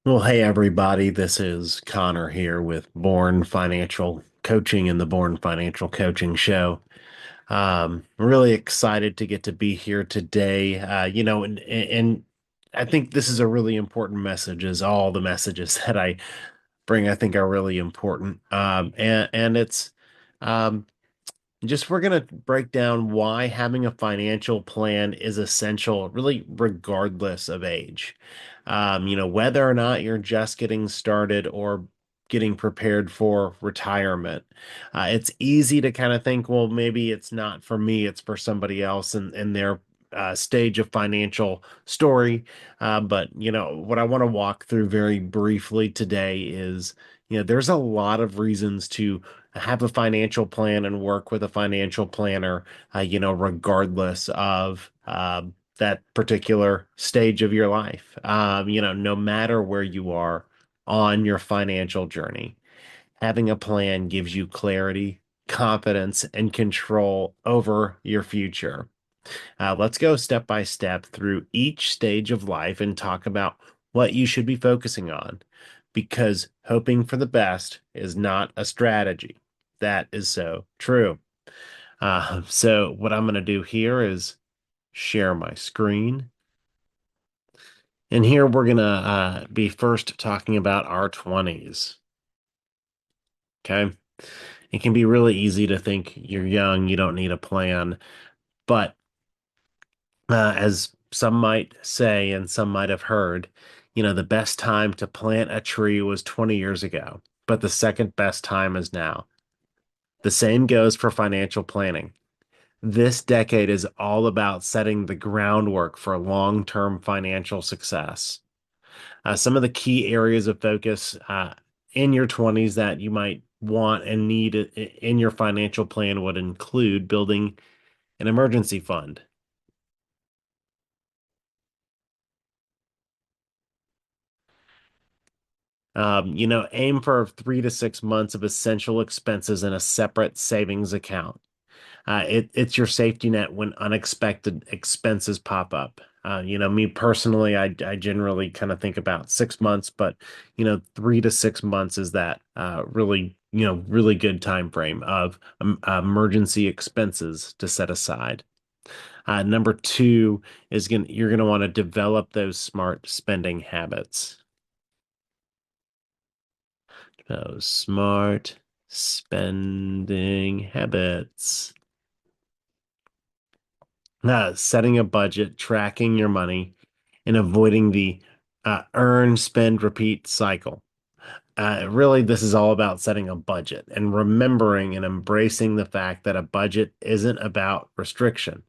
Well, hey everybody, this is Connor here with Born Financial Coaching and the Born Financial Coaching Show. Really excited to get to be here today. And I think this is a really important message, as all the messages that I bring, I think are really important. And it's um, just we're going to break down why having a financial plan is essential, really, regardless of age. Whether or not you're just getting started or getting prepared for retirement. It's easy to kind of think, well, maybe it's not for me, it's for somebody else and their stage of financial story. But what I want to walk through very briefly today is, there's a lot of reasons to have a financial plan and work with a financial planner, regardless of that particular stage of your life. No matter where you are on your financial journey, having a plan gives you clarity, confidence, and control over your future. Let's go step by step through each stage of life and talk about what you should be focusing on. Because hoping for the best is not a strategy. That is so true. So, what I'm going to do here is share my screen. And here we're going to be first talking about our 20s. Okay. It can be really easy to think you're young, you don't need a plan. But as some might say, and some might have heard, the best time to plant a tree was 20 years ago, but the second best time is now. The same goes for financial planning. This decade is all about setting the groundwork for long-term financial success. Some of the key areas of focus in your 20s that you might want and need in your financial plan would include building an emergency fund. Aim for 3 to 6 months of essential expenses in a separate savings account. It's your safety net when unexpected expenses pop up. Me personally, I generally kind of think about 6 months, but 3 to 6 months is that really good time frame of emergency expenses to set aside. Number two is you're gonna want to develop those smart spending habits. Those smart spending habits. Setting a budget, tracking your money, and avoiding the earn, spend, repeat cycle. Really, this is all about setting a budget and remembering and embracing the fact that a budget isn't about restriction.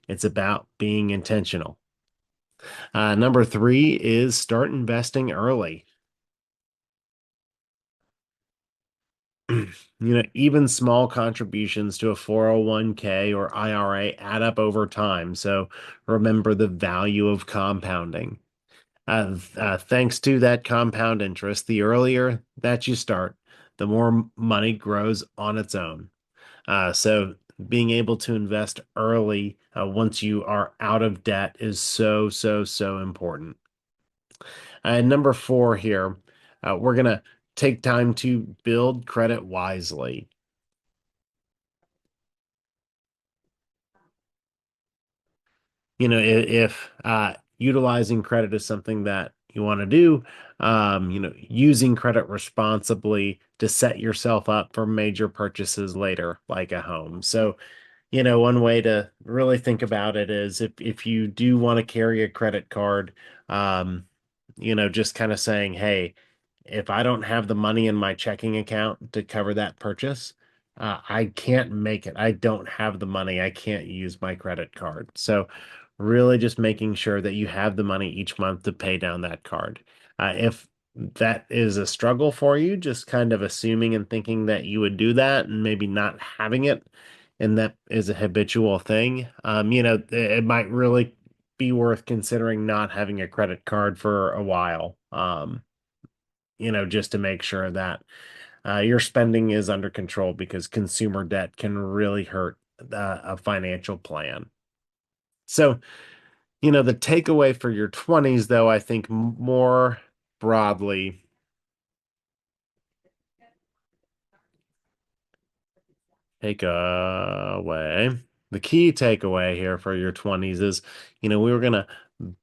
It's about being intentional. Number three is start investing early. Even small contributions to a 401k or IRA add up over time. So remember the value of compounding. Thanks to that compound interest, the earlier that you start, the more money grows on its own. So being able to invest early once you are out of debt is so, so, so important. And number four here, we're going to take time to build credit wisely. If utilizing credit is something that you want to do, using credit responsibly to set yourself up for major purchases later, like a home. So, one way to really think about it is if you do want to carry a credit card, um, just kind of saying, hey, if I don't have the money in my checking account to cover that purchase, I can't make it. I don't have the money. I can't use my credit card. So, really just making sure that you have the money each month to pay down that card. If that is a struggle for you, just kind of assuming and thinking that you would do that and maybe not having it, and that is a habitual thing, it might really be worth considering not having a credit card for a while. Just to make sure that your spending is under control because consumer debt can really hurt a financial plan. So, the takeaway for your 20s, though, I think more broadly, takeaway, the key takeaway here for your 20s is, we were going to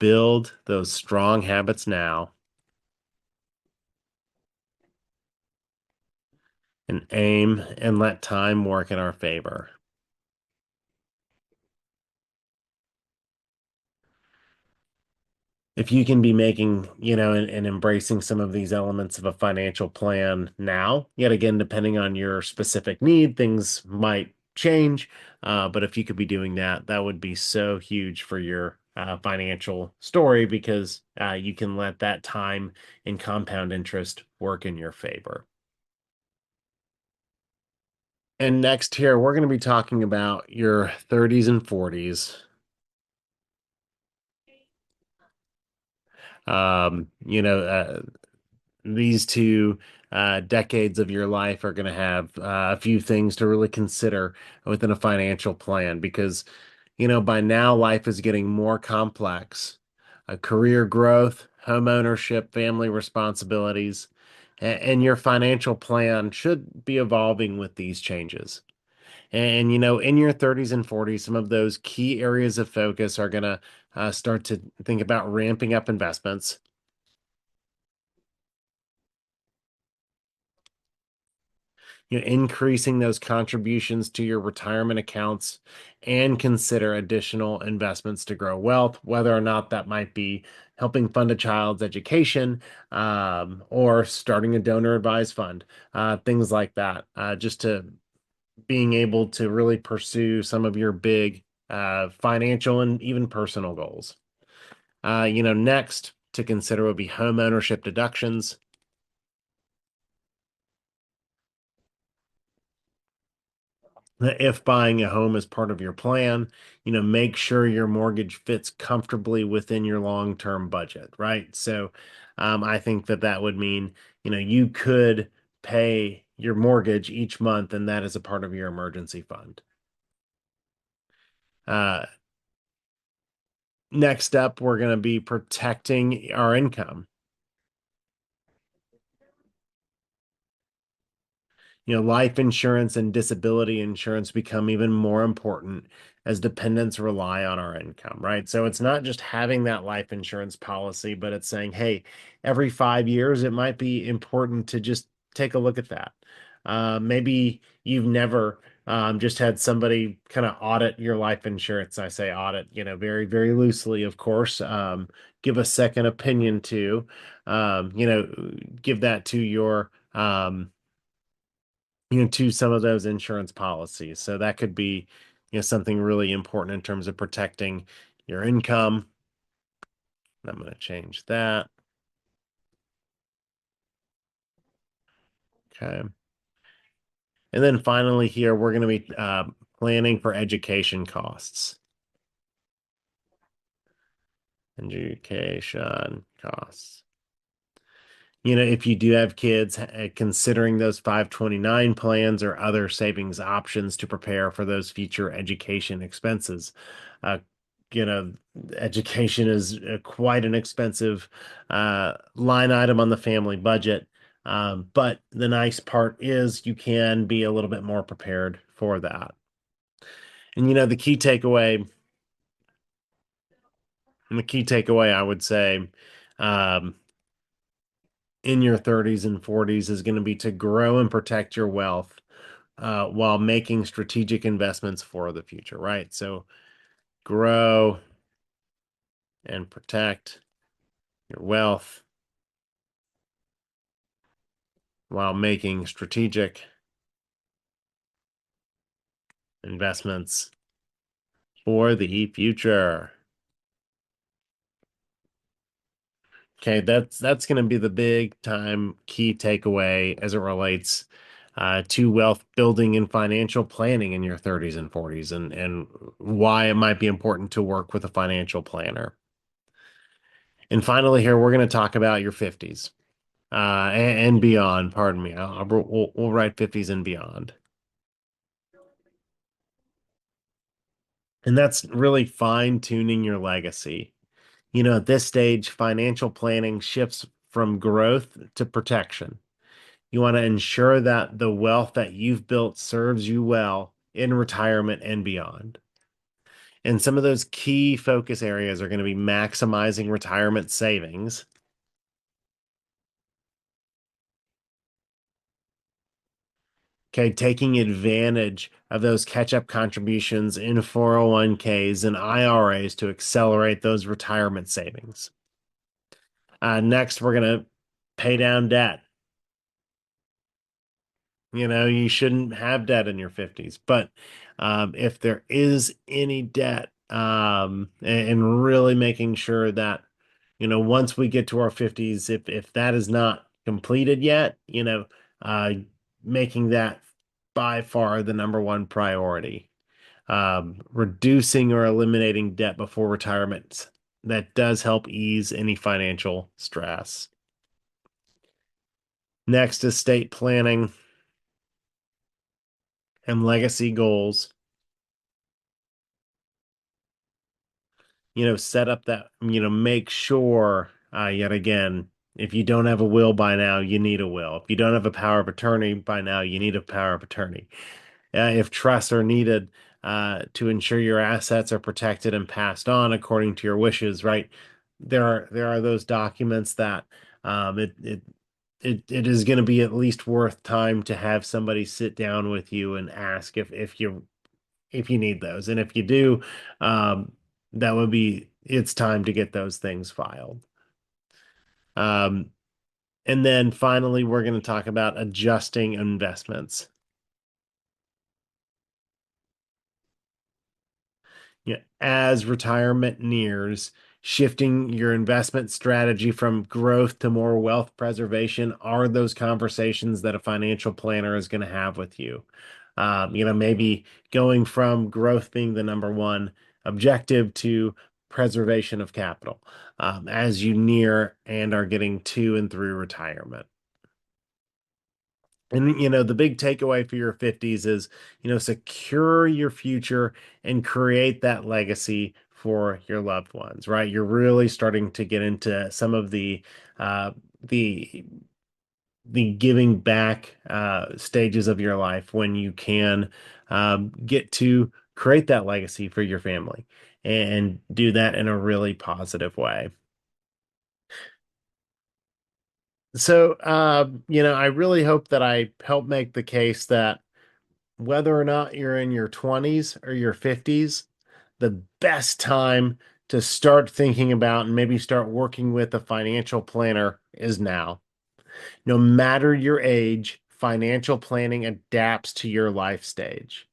build those strong habits now and aim and let time work in our favor. If you can be making, and embracing some of these elements of a financial plan now, yet again, depending on your specific need, things might change. But if you could be doing that, that would be so huge for your financial story because you can let that time and compound interest work in your favor. And next here, we're going to be talking about your 30s and 40s. These two decades of your life are going to have a few things to really consider within a financial plan because, by now life is getting more complex. Career growth, home ownership, family responsibilities, and your financial plan should be evolving with these changes. And, in your 30s and 40s, some of those key areas of focus are going to start to think about ramping up investments, increasing those contributions to your retirement accounts and consider additional investments to grow wealth, whether or not that might be helping fund a child's education, or starting a donor advised fund, things like that, just to being able to really pursue some of your big financial and even personal goals. Next to consider would be home ownership deductions. If buying a home is part of your plan, make sure your mortgage fits comfortably within your long-term budget, right? So, I think that that would mean, you could pay your mortgage each month, and that is a part of your emergency fund. Uh, Next up, we're going to be protecting our income. Life insurance and disability insurance become even more important as dependents rely on our income, right? So it's not just having that life insurance policy, but it's saying, hey, every 5 years, it might be important to just take a look at that. Maybe you've never just had somebody kind of audit your life insurance. I say audit, very, very loosely, of course. Give a second opinion to, give that to your, to some of those insurance policies. So that could be, something really important in terms of protecting your income. I'm going to change that. Okay. And then finally here, we're going to be planning for education costs. Education costs. If you do have kids, considering those 529 plans or other savings options to prepare for those future education expenses. Uh, you know, Education is quite an expensive line item on the family budget. But the nice part is you can be a little bit more prepared for that. And the key takeaway, I would say, um, in your 30s and 40s is going to be to grow and protect your wealth while making strategic investments for the future, right? So grow and protect your wealth while making strategic investments for the future. Okay, that's going to be the big time key takeaway as it relates to wealth building and financial planning in your 30s and 40s, and why it might be important to work with a financial planner. And finally, here we're going to talk about your 50s and beyond. Pardon me. We'll write 50s and beyond. And that's really fine tuning your legacy. At this stage, financial planning shifts from growth to protection. You want to ensure that the wealth that you've built serves you well in retirement and beyond. And some of those key focus areas are going to be maximizing retirement savings. Okay, taking advantage of those catch-up contributions in 401ks and IRAs to accelerate those retirement savings. Next, we're going to pay down debt. You shouldn't have debt in your 50s, but if there is any debt, and really making sure that, once we get to our 50s, if that is not completed yet, uh, making that by far the number one priority. Reducing or eliminating debt before retirement, that does help ease any financial stress. Next, estate planning and legacy goals. Set up that, make sure, yet again, if you don't have a will by now, you need a will. If you don't have a power of attorney by now, you need a power of attorney. If trusts are needed to ensure your assets are protected and passed on according to your wishes, right? There are those documents that it is going to be at least worth time to have somebody sit down with you and ask if you need those, and if you do, it's time to get those things filed. And then finally, we're going to talk about adjusting investments. As retirement nears, shifting your investment strategy from growth to more wealth preservation are those conversations that a financial planner is going to have with you. Maybe going from growth being the number one objective to preservation of capital as you near and are getting to and through retirement. And, the big takeaway for your 50s is, secure your future and create that legacy for your loved ones, right? You're really starting to get into some of the giving back stages of your life when you can get to create that legacy for your family and do that in a really positive way. So, I really hope that I help make the case that whether or not you're in your 20s or your 50s, the best time to start thinking about and maybe start working with a financial planner is now. No matter your age, financial planning adapts to your life stage.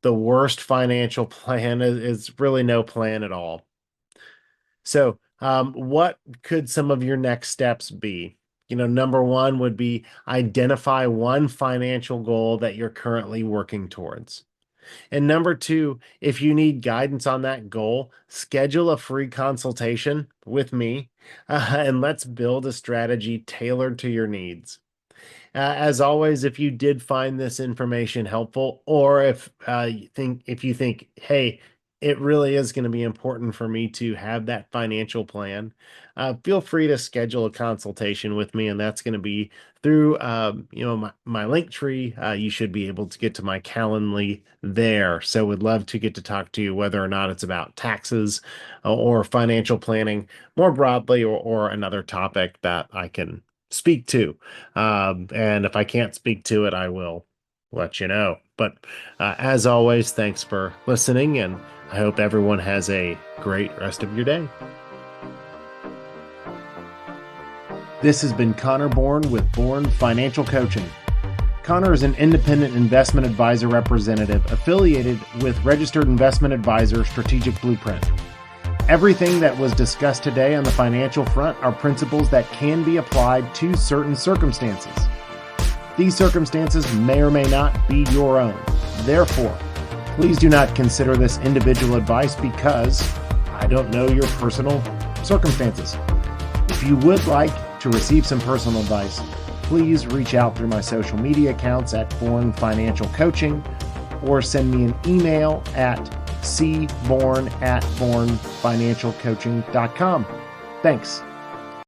The worst financial plan is really no plan at all. So, what could some of your next steps be? Number one would be identify one financial goal that you're currently working towards. And number two, if you need guidance on that goal, schedule a free consultation with me, and let's build a strategy tailored to your needs. As always, if you did find this information helpful, or if you think, hey, it really is going to be important for me to have that financial plan, feel free to schedule a consultation with me, and that's going to be through my link tree. You should be able to get to my Calendly there. So would love to get to talk to you, whether or not it's about taxes or financial planning more broadly, or another topic that I can speak to. And if I can't speak to it, I will let you know. But as always, thanks for listening, and I hope everyone has a great rest of your day. This has been Connor Bourne with Bourne Financial Coaching. Connor is an independent investment advisor representative affiliated with Registered Investment Advisor Strategic Blueprint. Everything that was discussed today on the financial front are principles that can be applied to certain circumstances. These circumstances may or may not be your own. Therefore, please do not consider this individual advice because I don't know your personal circumstances. If you would like to receive some personal advice, please reach out through my social media accounts at Bourne Financial Coaching, or send me an email at cbourne@bournefinancialcoaching.com. Thanks.